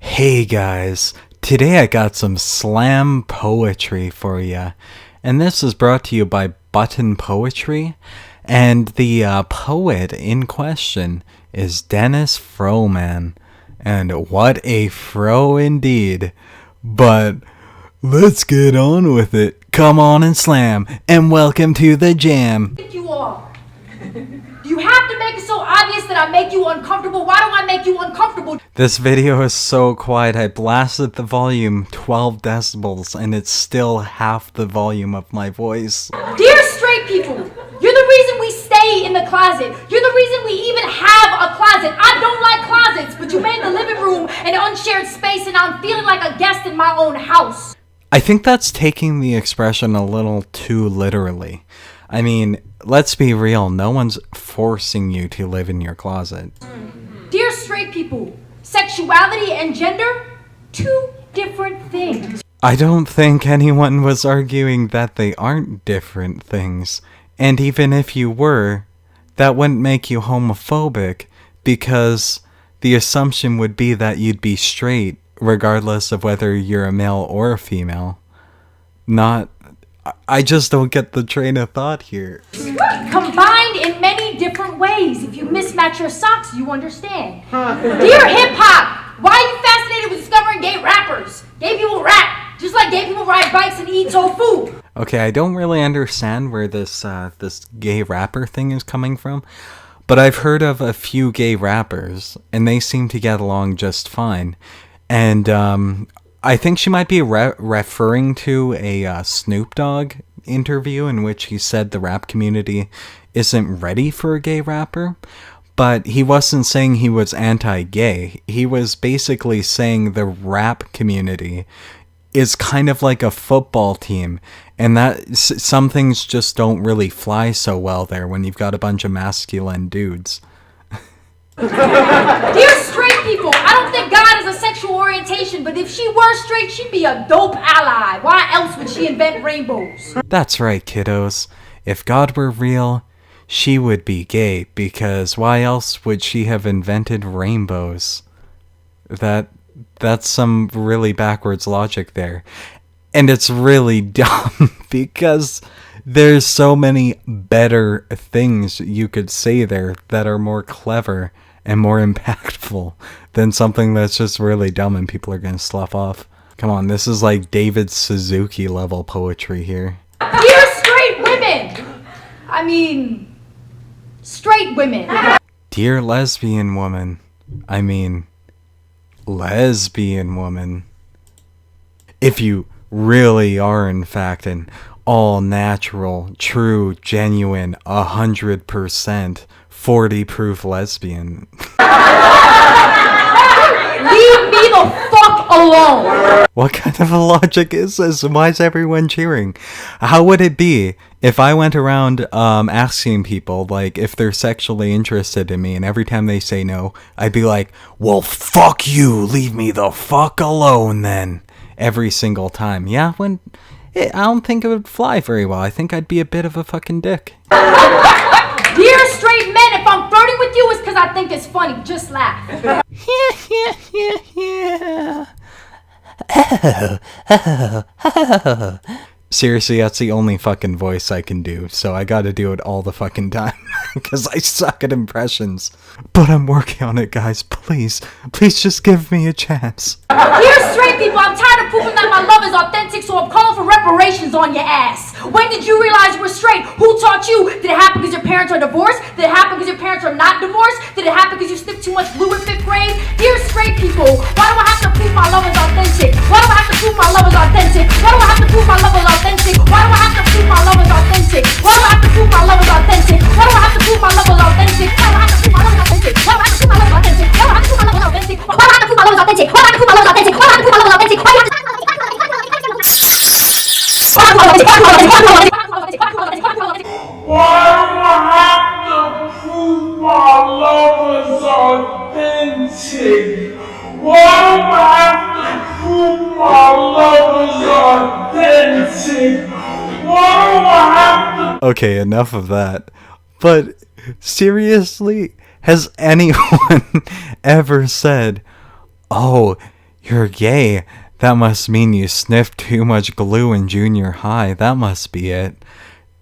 Hey guys, today I got some slam poetry for you, and this is brought to you by Button Poetry, and the poet in question is Denice Frohman, and what a fro indeed. But let's get on with it. Come on and slam, and welcome to the jam. You are. You have to make it so obvious that I make you uncomfortable. Why do I make you uncomfortable? This video is so quiet. I blasted the volume 12 decibels and it's still half the volume of my voice. Dear straight people, you're the reason we stay in the closet. You're the reason we even have a closet. I don't like closets, but you made the living room an unshared space and I'm feeling like a guest in my own house. I think that's taking the expression a little too literally. I mean, let's be real, no one's forcing you to live in your closet. Dear straight people, sexuality and gender, two different things. I don't think anyone was arguing that they aren't different things. And even if you were, that wouldn't make you homophobic, because the assumption would be that you'd be straight, regardless of whether you're a male or a female. I just don't get the train of thought here. Combined in many different ways. If you mismatch your socks, you understand. Dear hip-hop, why are you fascinated with discovering gay rappers? Gay people rap, just like gay people ride bikes and eat tofu. Okay, I don't really understand where this gay rapper thing is coming from, but I've heard of a few gay rappers, and they seem to get along just fine. And I think she might be referring to a Snoop Dogg interview in which he said the rap community isn't ready for a gay rapper, but he wasn't saying he was anti-gay. He was basically saying the rap community is kind of like a football team, and that some things just don't really fly so well there when you've got a bunch of masculine dudes. Dear straight people, I don't think God is a sexual orientation, but if she were straight, she'd be a dope ally. Why else would she invent rainbows? That's right, kiddos. If God were real, she would be gay, because why else would she have invented rainbows? That's some really backwards logic there. And it's really dumb, because there's so many better things you could say there that are more clever and more impactful than something that's just really dumb and people are gonna slough off. Come on, this is like David Suzuki level poetry here. Dear straight women! I mean, straight women. Dear lesbian woman. I mean, lesbian woman. If you really are in fact an all natural, true, genuine, 100%, 40 proof lesbian. Leave me the fuck alone! What kind of a logic is this? Why is everyone cheering? How would it be if I went around asking people, like, if they're sexually interested in me, and every time they say no, I'd be like, well, fuck you, leave me the fuck alone then. Every single time. Yeah, I don't think it would fly very well. I think I'd be a bit of a fucking dick. Dear straight men, if I'm flirting with you, it's because I think it's funny. Just laugh. Seriously, that's the only fucking voice I can do, so I gotta do it all the fucking time, because I suck at impressions. But I'm working on it, guys. Please just give me a chance. Dear straight people, I'm tired of proving that my love is authentic, so I'm calling for reparations on your ass. When did you realize you were straight? Who taught you? Did it happen because your parents are divorced? Did it happen because your parents are not divorced? Did it happen because you sniffed too much glue in 5th grade? Dear straight people, why do I have to prove my love is authentic? Why do I have to prove my love is authentic? Why do I have to prove my love is authentic? Why do I have to prove my love is authentic? Why do I have to prove my love is authentic? Why do I have to prove my love is authentic? Why do I have to prove my love is authentic? Why do I have to prove my love is authentic? Why do I have to prove my love is authentic? Why do I have to prove my love is authentic? Why do I have to prove my love is authentic? Why do I have to prove my love is authentic? Why do I have to Okay, enough of that. But seriously, has anyone ever said, oh, You're gay. That must mean you sniffed too much glue in junior high. That must be it.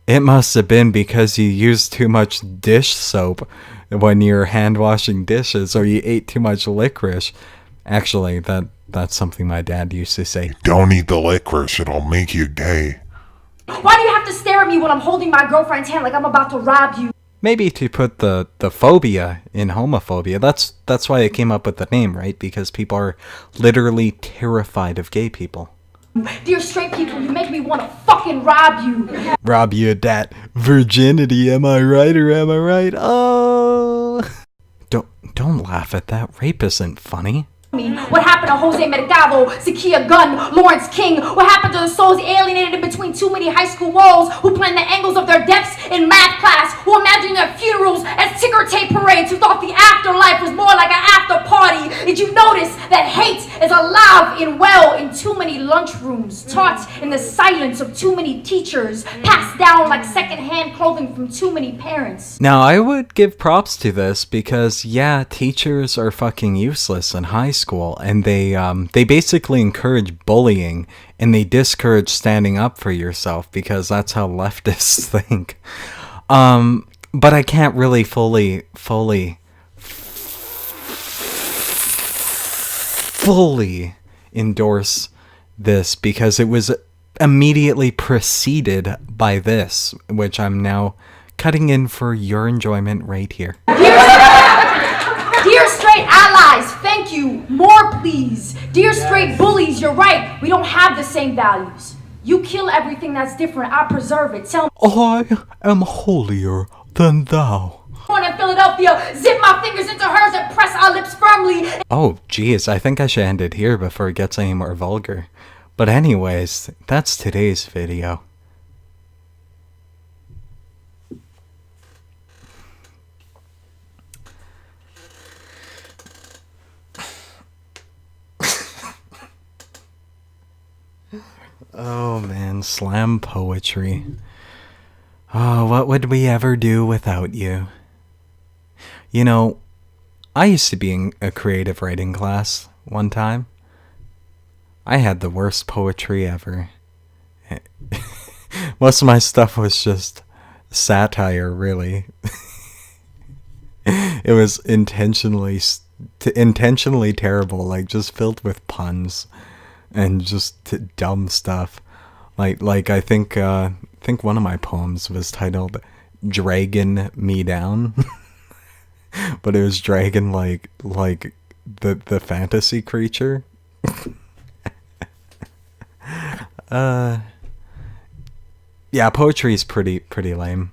It must have been because you used too much dish soap when you're hand washing dishes, or you ate too much licorice. Actually, that's something my dad used to say. Don't eat the licorice, it'll make you gay. Why do you have to stare at me when I'm holding my girlfriend's hand like I'm about to rob you? Maybe to put the phobia in homophobia. That's why it came up with the name, right? Because people are literally terrified of gay people. Dear straight people, you make me want to fucking rob you. Rob you of that virginity, am I right or am I right? Oh. Don't laugh at that. Rape isn't funny. What happened to Jose Mercado, Zakia Gunn, Lawrence King? What happened to the souls alienated in between too many high school walls, who planned the angles of their deaths in math class, who imagined their funerals as ticker tape parades, who thought the afterlife was more like an after party? Did you notice that hate is alive and well in too many lunchrooms, taught in the silence of too many teachers, passed down like secondhand clothing from too many parents? Now, I would give props to this because, yeah, teachers are fucking useless in high school, and they basically encourage bullying, and they discourage standing up for yourself because that's how leftists think. But I can't really fully endorse this because it was immediately preceded by this, which I'm now cutting in for your enjoyment right here. Dear straight allies, thank you. More, please. Dear straight bullies, you're right. We don't have the same values. You kill everything that's different. I preserve it. Tell me. I am holier than thou. In Philadelphia, zip my fingers into hers and press our lips firmly. Oh, geez, I think I should end it here before it gets any more vulgar. But anyways, that's today's video. Oh man, slam poetry. Oh, what would we ever do without you? You know, I used to be in a creative writing class one time. I had the worst poetry ever. Most of my stuff was just satire, really. It was intentionally terrible, like just filled with puns and just dumb stuff. Like I think one of my poems was titled "Dragging Me Down," but it was dragon like the fantasy creature. Yeah, poetry is pretty lame.